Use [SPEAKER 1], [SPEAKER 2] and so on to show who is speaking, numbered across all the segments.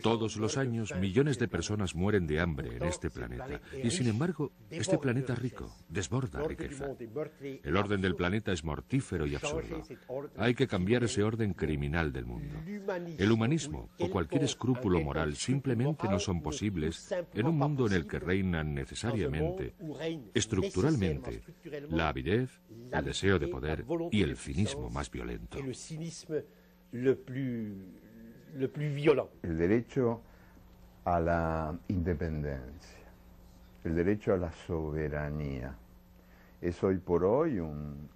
[SPEAKER 1] Todos los años, millones de personas mueren de hambre en este planeta. Y sin embargo, este planeta rico desborda riqueza. El orden del planeta es mortífero y absurdo. Hay que cambiar ese orden criminal del mundo. El humanismo o cualquier escrúpulo moral simplemente no son posibles en un mundo en el que reinan necesariamente, estructuralmente, la avidez, el deseo de poder y el cinismo más violento.
[SPEAKER 2] El derecho a la independencia, el derecho a la soberanía, es hoy por hoy un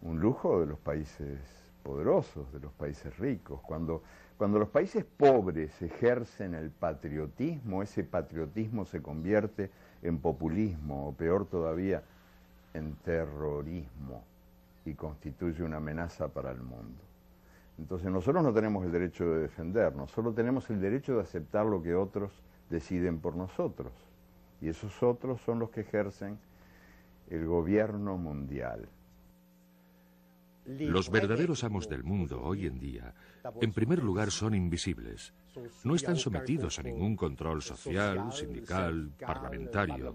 [SPEAKER 2] lujo de los países poderosos, de los países ricos. Cuando los países pobres ejercen el patriotismo, ese patriotismo se convierte en populismo, o peor todavía, en terrorismo, y constituye una amenaza para el mundo. Entonces nosotros no tenemos el derecho de defendernos, solo tenemos el derecho de aceptar lo que otros deciden por nosotros. Y esos otros son los que ejercen el gobierno mundial.
[SPEAKER 1] Los verdaderos amos del mundo hoy en día, en primer lugar, son invisibles. No están sometidos a ningún control social, sindical, parlamentario.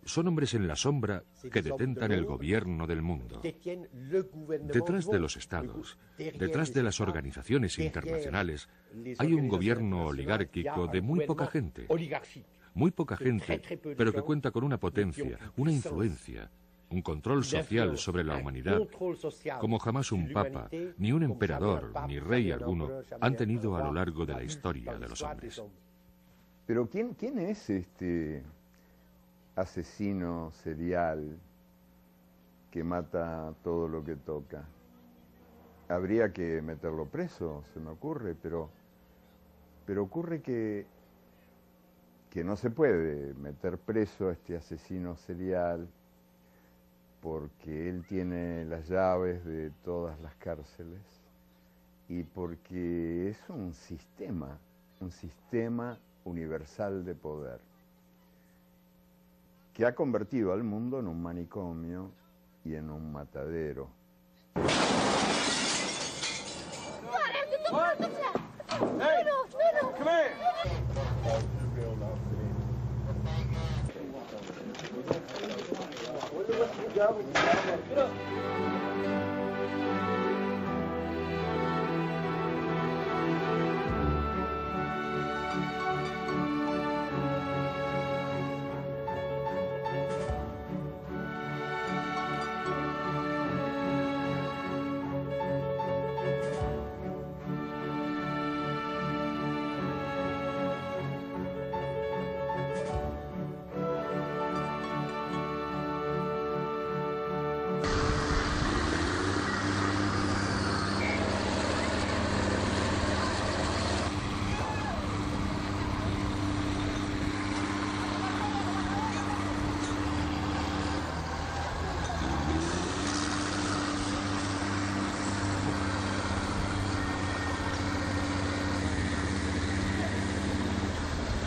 [SPEAKER 1] Son hombres en la sombra que detentan el gobierno del mundo. Detrás de los estados, detrás de las organizaciones internacionales, hay un gobierno oligárquico de muy poca gente. Muy poca gente, pero que cuenta con una potencia, una influencia, un control social sobre la humanidad, como jamás un papa, ni un emperador, ni rey alguno han tenido a lo largo de la historia de los hombres.
[SPEAKER 2] Pero ¿quién es este asesino serial que mata todo lo que toca? Habría que meterlo preso, se me ocurre, pero ocurre que no se puede meter preso a este asesino serial porque él tiene las llaves de todas las cárceles y porque es un sistema universal de poder que ha convertido al mundo en un manicomio y en un matadero.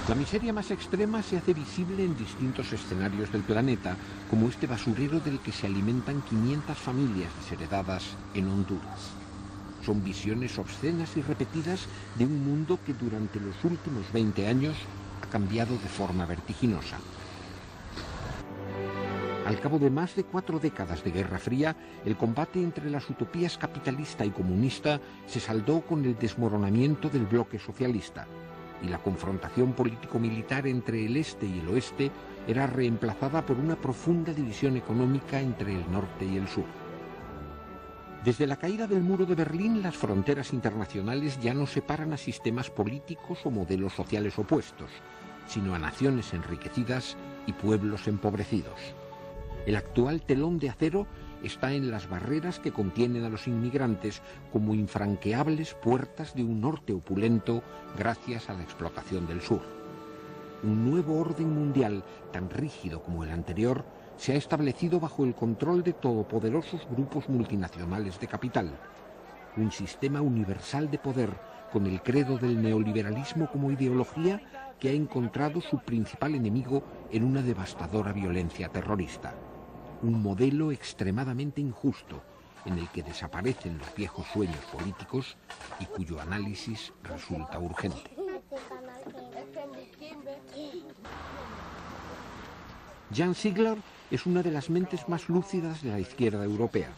[SPEAKER 3] La miseria más extrema se hace visible en distintos escenarios del planeta, como este basurero del que se alimentan 500 familias desheredadas en Honduras. Son visiones obscenas y repetidas de un mundo que durante los últimos 20 años ha cambiado de forma vertiginosa. Al cabo de más de 4 décadas de Guerra Fría, el combate entre las utopías capitalista y comunista se saldó con el desmoronamiento del bloque socialista, y la confrontación político-militar entre el este y el oeste era reemplazada por una profunda división económica entre el norte y el sur. Desde la caída del muro de Berlín, las fronteras internacionales ya no separan a sistemas políticos o modelos sociales opuestos, sino a naciones enriquecidas y pueblos empobrecidos. El actual telón de acero está en las barreras que contienen a los inmigrantes como infranqueables puertas de un norte opulento gracias a la explotación del sur. Un nuevo orden mundial, tan rígido como el anterior, se ha establecido bajo el control de todopoderosos grupos multinacionales de capital. Un sistema universal de poder con el credo del neoliberalismo como ideología que ha encontrado su principal enemigo en una devastadora violencia terrorista. Un modelo extremadamente injusto, en el que desaparecen los viejos sueños políticos y cuyo análisis resulta urgente. Jan Ziegler es una de las mentes más lúcidas de la izquierda europea.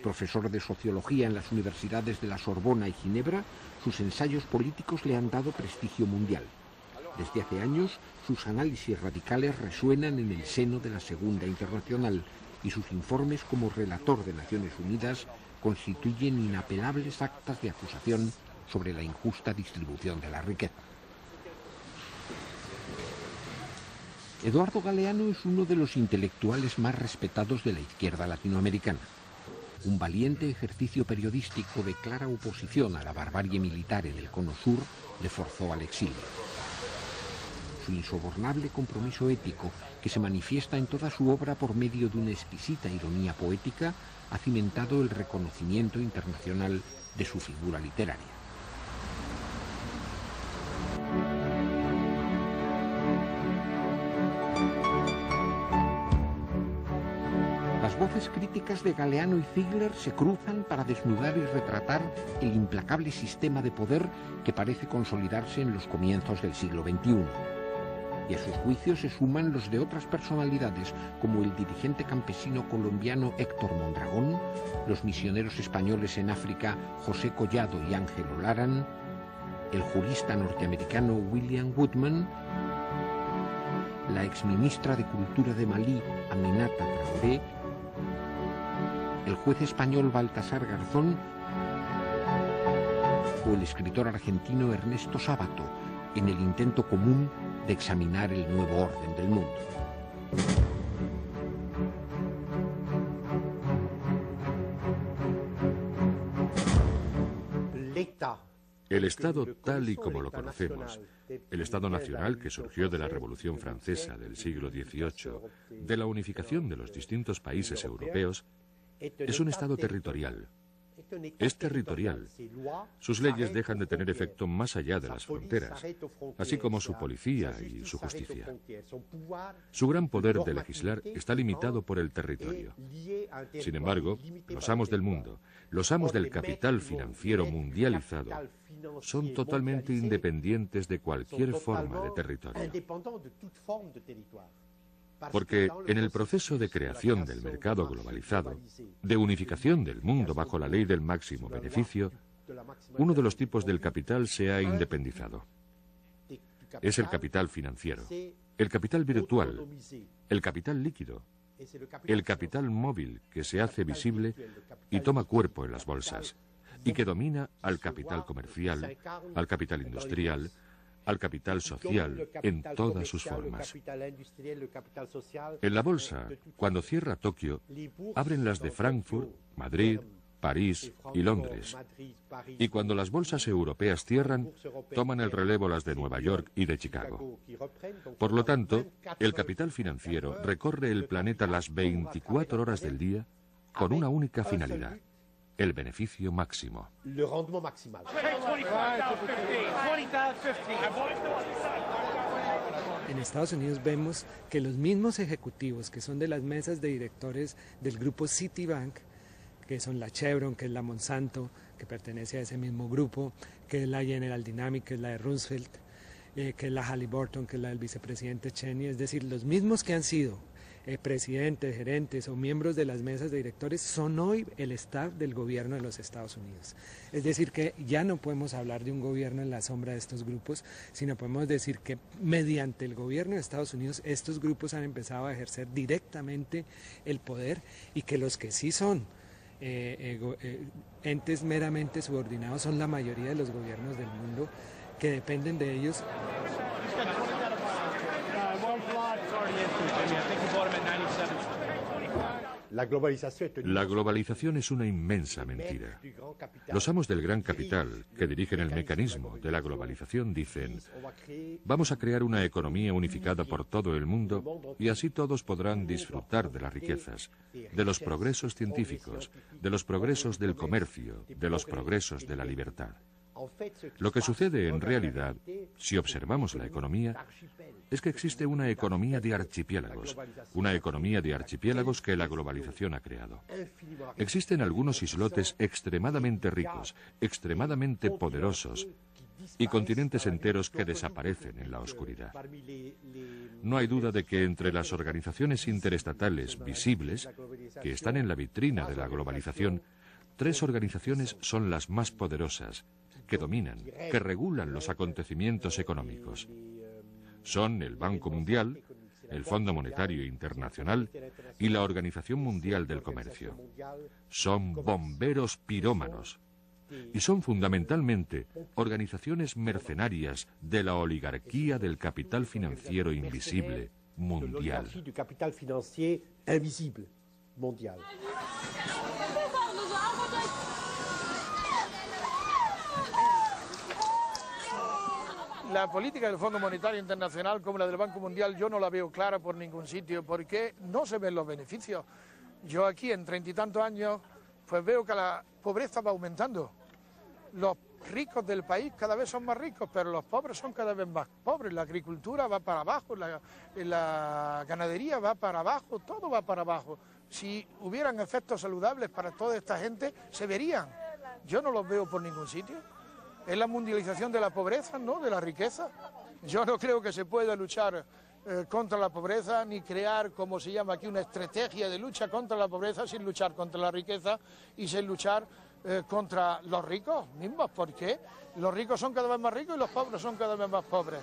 [SPEAKER 3] Profesor de sociología en las universidades de la Sorbona y Ginebra, sus ensayos políticos le han dado prestigio mundial. Desde hace años, sus análisis radicales resuenan en el seno de la Segunda Internacional y sus informes como relator de Naciones Unidas constituyen inapelables actas de acusación sobre la injusta distribución de la riqueza. Eduardo Galeano es uno de los intelectuales más respetados de la izquierda latinoamericana. Un valiente ejercicio periodístico de clara oposición a la barbarie militar en el Cono Sur le forzó al exilio. Su insobornable compromiso ético, que se manifiesta en toda su obra por medio de una exquisita ironía poética, ha cimentado el reconocimiento internacional de su figura literaria. Las voces críticas de Galeano y Ziegler se cruzan para desnudar y retratar el implacable sistema de poder que parece consolidarse en los comienzos del siglo XXI. Y a sus juicios se suman los de otras personalidades, como el dirigente campesino colombiano Héctor Mondragón, los misioneros españoles en África José Collado y Ángel Olaran, el jurista norteamericano William Goodman, la exministra de Cultura de Malí, Aminata Traoré, el juez español Baltasar Garzón o el escritor argentino Ernesto Sábato, en el intento común de examinar el nuevo orden del mundo.
[SPEAKER 1] El Estado tal y como lo conocemos, el Estado nacional que surgió de la Revolución Francesa del siglo XVIII, de la unificación de los distintos países europeos, es un Estado territorial. Es territorial. Sus leyes dejan de tener efecto más allá de las fronteras, así como su policía y su justicia. Su gran poder de legislar está limitado por el territorio. Sin embargo, los amos del mundo, los amos del capital financiero mundializado, son totalmente independientes de cualquier forma de territorio. Porque en el proceso de creación del mercado globalizado, de unificación del mundo bajo la ley del máximo beneficio, uno de los tipos del capital se ha independizado. Es el capital financiero, el capital virtual, el capital líquido, el capital móvil que se hace visible y toma cuerpo en las bolsas, y que domina al capital comercial, al capital industrial, al capital social en todas sus formas. En la bolsa, cuando cierra Tokio, abren las de Frankfurt, Madrid, París y Londres. Y cuando las bolsas europeas cierran, toman el relevo las de Nueva York y de Chicago. Por lo tanto, el capital financiero recorre el planeta las 24 horas del día con una única finalidad: el beneficio máximo.
[SPEAKER 4] En Estados Unidos vemos que los mismos ejecutivos que son de las mesas de directores del grupo Citibank, que son la Chevron, que es la Monsanto, que pertenece a ese mismo grupo, que es la General Dynamics, que es la de Roosevelt, que es la Halliburton, que es la del vicepresidente Cheney, es decir, los mismos que han sido presidentes, gerentes o miembros de las mesas de directores son hoy el staff del gobierno de los Estados Unidos. Es decir, que ya no podemos hablar de un gobierno en la sombra de estos grupos, sino podemos decir que mediante el gobierno de Estados Unidos estos grupos han empezado a ejercer directamente el poder, y que los que sí son entes meramente subordinados son la mayoría de los gobiernos del mundo, que dependen de ellos.
[SPEAKER 1] La globalización es una inmensa mentira. Los amos del gran capital, que dirigen el mecanismo de la globalización, dicen: vamos a crear una economía unificada por todo el mundo y así todos podrán disfrutar de las riquezas, de los progresos científicos, de los progresos del comercio, de los progresos de la libertad. Lo que sucede en realidad, si observamos la economía, es que existe una economía de archipiélagos que la globalización ha creado. Existen algunos islotes extremadamente ricos, extremadamente poderosos, y continentes enteros que desaparecen en la oscuridad. No hay duda de que entre las organizaciones interestatales visibles, que están en la vitrina de la globalización, 3 organizaciones son las más poderosas, que dominan, que regulan los acontecimientos económicos. Son el Banco Mundial, el Fondo Monetario Internacional y la Organización Mundial del Comercio. Son bomberos pirómanos y son fundamentalmente organizaciones mercenarias de la oligarquía del capital financiero invisible mundial.
[SPEAKER 5] La política del Fondo Monetario Internacional como la del Banco Mundial yo no la veo clara por ningún sitio porque no se ven los beneficios. Yo aquí en 30 y tantos años pues veo que la pobreza va aumentando. Los ricos del país cada vez son más ricos, pero los pobres son cada vez más pobres. La agricultura va para abajo, la ganadería va para abajo, todo va para abajo. Si hubieran efectos saludables para toda esta gente, se verían. Yo no los veo por ningún sitio. Es la mundialización de la pobreza, ¿no?, de la riqueza. Yo no creo que se pueda luchar contra la pobreza ni crear, como se llama aquí, una estrategia de lucha contra la pobreza sin luchar contra la riqueza y sin luchar contra los ricos mismos. ¿Por qué? Los ricos son cada vez más ricos y los pobres son cada vez más pobres.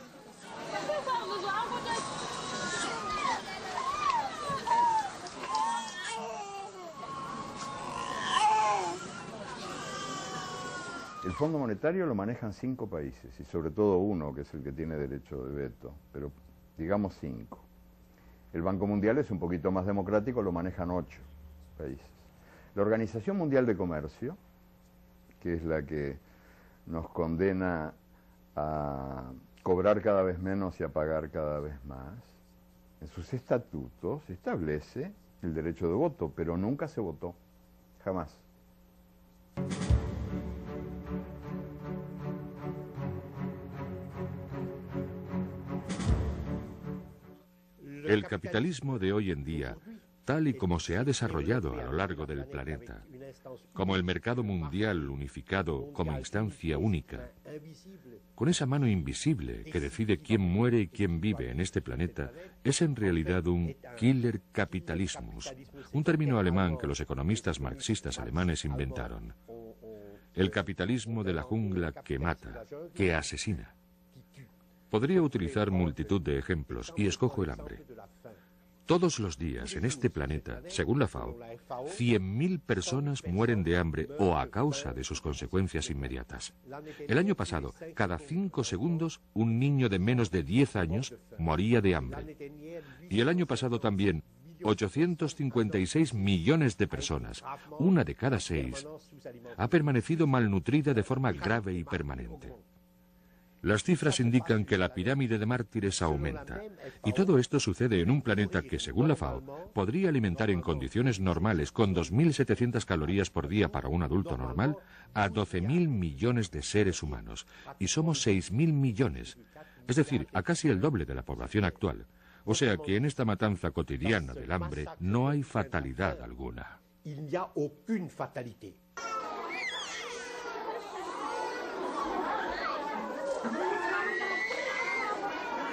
[SPEAKER 2] El Fondo Monetario lo manejan 5 países, y sobre todo uno, que es el que tiene derecho de veto, pero digamos 5. El Banco Mundial es un poquito más democrático, lo manejan 8 países. La Organización Mundial de Comercio, que es la que nos condena a cobrar cada vez menos y a pagar cada vez más, en sus estatutos establece el derecho de voto, pero nunca se votó, jamás.
[SPEAKER 1] El capitalismo de hoy en día, tal y como se ha desarrollado a lo largo del planeta, como el mercado mundial unificado como instancia única, con esa mano invisible que decide quién muere y quién vive en este planeta, es en realidad un killer capitalismus, un término alemán que los economistas marxistas alemanes inventaron. El capitalismo de la jungla que mata, que asesina. Podría utilizar multitud de ejemplos y escojo el hambre. Todos los días en este planeta, según la FAO, 100.000 personas mueren de hambre o a causa de sus consecuencias inmediatas. El año pasado, cada 5 segundos, un niño de menos de 10 años moría de hambre. Y el año pasado también, 856 millones de personas, una de cada 6, ha permanecido malnutrida de forma grave y permanente. Las cifras indican que la pirámide de mártires aumenta, y todo esto sucede en un planeta que, según la FAO, podría alimentar en condiciones normales, con 2.700 calorías por día para un adulto normal, a 12.000 millones de seres humanos, y somos 6.000 millones, es decir, a casi el doble de la población actual. O sea que en esta matanza cotidiana del hambre no hay fatalidad alguna.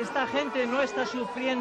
[SPEAKER 6] Esta gente no está sufriendo